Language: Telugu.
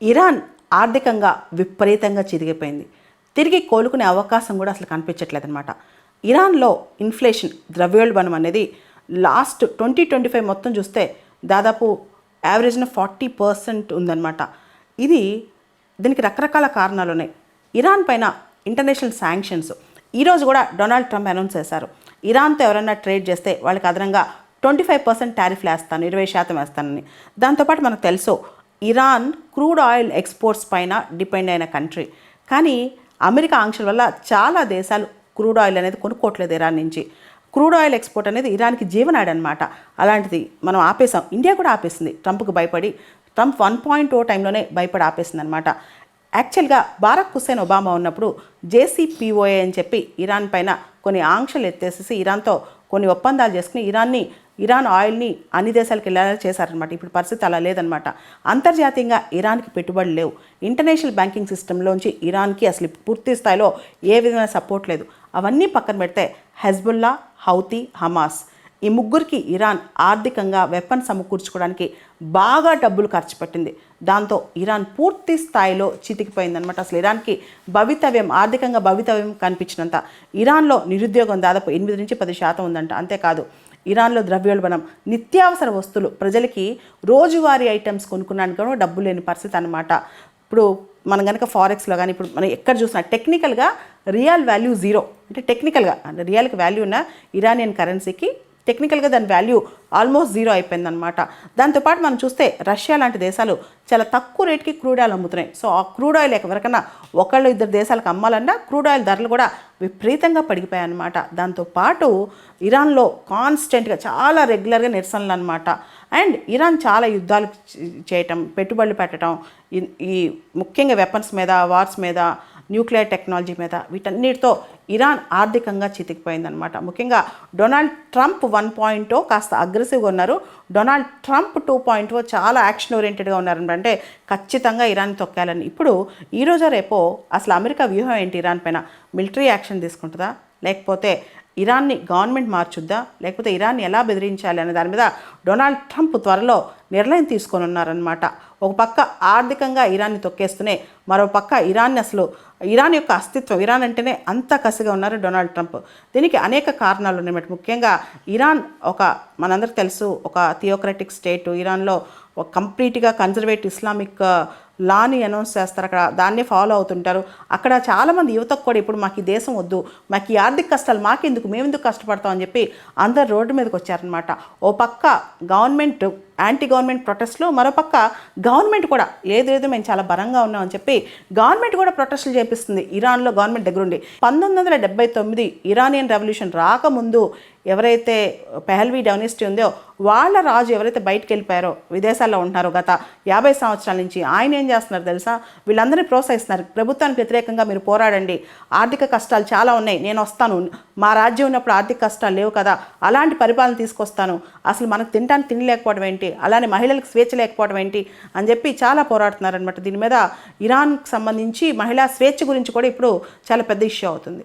ఇరాన్ ఆర్థికంగా విపరీతంగా చిరిగిపోయింది. తిరిగి కోలుకునే అవకాశం కూడా అసలు కనిపించట్లేదన్నమాట. ఇరాన్లో ఇన్ఫ్లేషన్, ద్రవ్యోల్బణం అనేది లాస్ట్ 2025 మొత్తం చూస్తే దాదాపు యావరేజ్న 40% ఉందన్నమాట. దీనికి రకరకాల కారణాలు ఉన్నాయి. ఇరాన్ పైన ఇంటర్నేషనల్ శాంక్షన్స్ ఈరోజు కూడా డొనాల్డ్ ట్రంప్ అనౌన్స్ చేశారు. ఇరాన్తో ఎవరైనా ట్రేడ్ చేస్తే వాళ్ళకి అదనంగా 25% టారిఫ్లు వేస్తాను, 20% వేస్తానని. దాంతోపాటు మనకు తెలుసు ఇరాన్ క్రూడ్ ఆయిల్ ఎక్స్పోర్ట్స్ పైన డిపెండ్ అయిన కంట్రీ. కానీ అమెరికా ఆంక్షల వల్ల చాలా దేశాలు క్రూడ్ ఆయిల్ అనేది కొనుక్కోవట్లేదు ఇరాన్ నుంచి. క్రూడ్ ఆయిల్ ఎక్స్పోర్ట్ అనేది ఇరాన్కి జీవనాడి అనమాట. అలాంటిది మనం ఆపేసాం. ఇండియా కూడా ఆపేసింది ట్రంప్కి భయపడి. ట్రంప్ 1.0 టైంలోనే భయపడి ఆపేసింది అనమాట. యాక్చువల్గా బారక్ హుస్సేన్ ఒబామా ఉన్నప్పుడు జేసీపీఓఏ అని చెప్పి ఇరాన్ పైన కొన్ని ఆంక్షలు ఎత్తేసేసి ఇరాన్తో కొన్ని ఒప్పందాలు చేసుకుని ఇరాన్ ఆయిల్ని అన్ని దేశాలకు వెళ్ళేలా చేశారనమాట. ఇప్పుడు పరిస్థితి అలా లేదనమాట. అంతర్జాతీయంగా ఇరాన్కి పెట్టుబడులు లేవు. ఇంటర్నేషనల్ బ్యాంకింగ్ సిస్టంలోంచి ఇరాన్కి అసలు పూర్తి స్థాయిలో ఏ విధమైన సపోర్ట్ లేదు. అవన్నీ పక్కన పెడితే హెజ్బుల్లా, హౌతీ, హమాస్ ఈ ముగ్గురికి ఇరాన్ ఆర్థికంగా వెపన్ సమకూర్చుకోవడానికి బాగా డబ్బులు ఖర్చు పెట్టింది. దాంతో ఇరాన్ పూర్తి స్థాయిలో చితికిపోయిందనమాట. అసలు ఇరాన్కి ఆర్థికంగా భవితవ్యం కనిపించినంత. ఇరాన్లో నిరుద్యోగం దాదాపు 8-10% ఉందంట. అంతేకాదు ఇరాన్లో ద్రవ్యోల్బణం, నిత్యావసర వస్తువులు ప్రజలకి రోజువారీ ఐటమ్స్ కొనుక్కున్నానికి కూడా డబ్బు లేని పరిస్థితి అనమాట. ఇప్పుడు మనం కనుక ఫారెక్స్లో కానీ ఇప్పుడు మనం ఎక్కడ చూసినా టెక్నికల్గా రియల్ వాల్యూ జీరో. అంటే టెక్నికల్గా అంటే రియల్కి వాల్యూ ఉన్న ఇరానియన్ కరెన్సీకి టెక్నికల్గా దాని వాల్యూ ఆల్మోస్ట్ జీరో అయిపోయిందనమాట. దాంతోపాటు మనం చూస్తే రష్యా లాంటి దేశాలు చాలా తక్కువ రేటుకి క్రూడ్ ఆయిల్ అమ్ముతున్నాయి. సో ఆ క్రూడ్ ఆయిల్ ఎవరికైనా 1-2 దేశాలకు అమ్మాలన్నా క్రూడ్ ఆయిల్ ధరలు కూడా విపరీతంగా పడిపోయాయి అన్నమాట. దాంతోపాటు ఇరాన్లో కాన్స్టెంట్గా చాలా రెగ్యులర్గా నిరసనలు అనమాట. అండ్ ఇరాన్ చాలా యుద్ధాలు చేయటం, పెట్టుబడులు పెట్టడం, ఈ ముఖ్యంగా వెపన్స్ మీద, వార్స్ మీద, న్యూక్లియర్ టెక్నాలజీ మీద, వీటన్నిటితో ఇరాన్ ఆర్థికంగా చితికిపోయిందనమాట. ముఖ్యంగా డొనాల్డ్ ట్రంప్ 1.0 కాస్త అగ్రెసివ్గా ఉన్నారు. డొనాల్డ్ ట్రంప్ 2.0 చాలా యాక్షన్ ఓరియంటెడ్గా ఉన్నారంటే ఖచ్చితంగా ఇరాన్ తొక్కాలని. ఇప్పుడు ఈరోజు రేపో అసలు అమెరికా వ్యూహం ఏంటి? ఇరాన్ పైన మిలిటరీ యాక్షన్ తీసుకుంటుందా, లేకపోతే ఇరాన్ని గవర్నమెంట్ మార్చుద్దా, లేకపోతే ఇరాన్ని ఎలా బెదిరించాలి అనే దాని మీద డొనాల్డ్ ట్రంప్ త్వరలో నిర్ణయం తీసుకొని ఉన్నారనమాట. ఒక పక్క ఆర్థికంగా ఇరాన్ని తొక్కేస్తూనే మరో పక్క ఇరాన్ యొక్క అస్తిత్వం, ఇరాన్ అంటేనే అంత కసిగా ఉన్నారు డొనాల్డ్ ట్రంప్. దీనికి అనేక కారణాలు ఉన్నాయన్నమాట. ముఖ్యంగా ఇరాన్ మనందరికీ తెలుసు ఒక థియోక్రటిక్ స్టేట్. ఇరాన్లో ఒక కంప్లీట్గా కన్జర్వేటివ్ ఇస్లామిక్ లాని అనౌన్స్ చేస్తారు. అక్కడ దాన్నే ఫాలో అవుతుంటారు. అక్కడ చాలామంది యువతకు కూడా ఇప్పుడు మాకు ఈ దేశం వద్దు, మాకు ఈ ఆర్థిక కష్టాలు మాకెందుకు, మేమెందుకు కష్టపడతామని చెప్పి అందరు రోడ్డు మీదకి వచ్చారనమాట. ఓ పక్క గవర్నమెంట్ యాంటీ గవర్నమెంట్ ప్రొటెస్ట్లు, మరోపక్క గవర్నమెంట్ కూడా లేదు మేము చాలా బలంగా ఉన్నామని చెప్పి గవర్నమెంట్ కూడా ప్రొటెస్టులు చేపిస్తుంది ఇరాన్లో గవర్నమెంట్ దగ్గరుండి. 1979 ఇరానియన్ రెవల్యూషన్ రాకముందు ఎవరైతే పెహల్వీ డైనాసిటీ ఉందో వాళ్ళ రాజు ఎవరైతే బయటకు వెళ్ళిపోయారో, విదేశాల్లో ఉంటున్నారో గత 50 సంవత్సరాల నుంచి, ఆయన ఏం చేస్తున్నారు తెలుసా? వీళ్ళందరినీ ప్రోత్సహిస్తున్నారు. ప్రభుత్వానికి వ్యతిరేకంగా మీరు పోరాడండి, ఆర్థిక కష్టాలు చాలా ఉన్నాయి, నేను వస్తాను, మా రాజ్యం ఉన్నప్పుడు ఆర్థిక కష్టాలు లేవు కదా, అలాంటి పరిపాలన తీసుకొస్తాను, అసలు మనకు తినడానికి తిండి లేకపోవడం ఏంటి, అలానే మహిళలకు స్వేచ్ఛ లేకపోవడం ఏంటి అని చెప్పి చాలా పోరాడుతున్నారనమాట. దీని మీద ఇరాన్కి సంబంధించి మహిళా స్వేచ్ఛ గురించి కూడా ఇప్పుడు చాలా పెద్ద ఇష్యూ అవుతుంది.